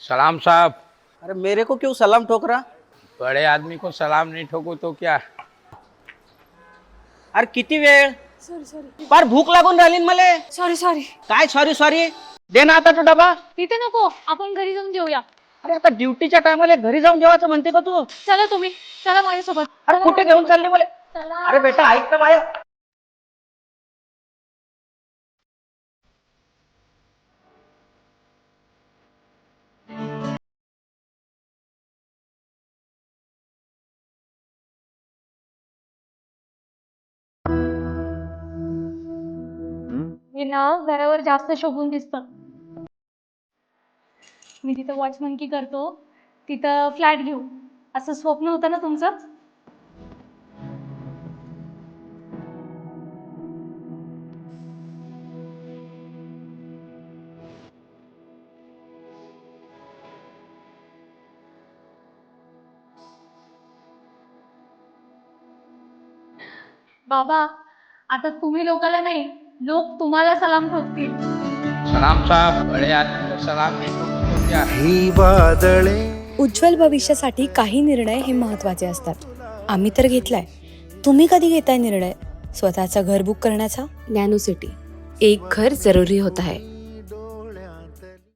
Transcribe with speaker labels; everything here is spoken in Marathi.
Speaker 1: सलाम साहब।
Speaker 2: अरे मेरे को क्यों सलाम ठोक रहा?
Speaker 1: बड़े आदमी को सलाम नहीं ठोकू तो क्या?
Speaker 2: अरे किती वेळ?
Speaker 3: सॉरी
Speaker 2: फार भूक लागून राहिली ना मला.
Speaker 3: सॉरी
Speaker 2: काय सॉरी सॉरी? दे ना आता तो डबा.
Speaker 3: तिथे नको, आपण घरी जाऊन जेऊया.
Speaker 2: अरे आता ड्युटीच्या टायमाला घरी जाऊन जेवायचं म्हणते का तू?
Speaker 3: चला तुम्ही, चला माझ्यासोबत.
Speaker 2: अरे कुठे घेऊन चालले मला?
Speaker 3: चला.
Speaker 2: अरे बेटा ऐक ना माझ्या.
Speaker 3: हे ना घरावर जास्त शोभून दिसतं. मी तिथं वॉचमन की करतो, तिथं फ्लॅट घेऊ असं स्वप्न होतं ना तुमचं? बाबा, आता तुम्ही लोकांना नाही, लोक तुम्हाला सलाम ठोकतील.
Speaker 1: सलाम साहब, बड़े आदमी को सलाम नहीं ठोकू तो क्या?
Speaker 4: ही वादळे
Speaker 5: उज्ज्वल भविष्यासाठी काही निर्णय हे महत्त्वाचे असतात. आम्ही तर घेतलाय. तुम्ही कधी घेताय निर्णय स्वतःचं घर बुक करण्याचा?
Speaker 6: नैनो सिटी, एक घर जरूरी होता है.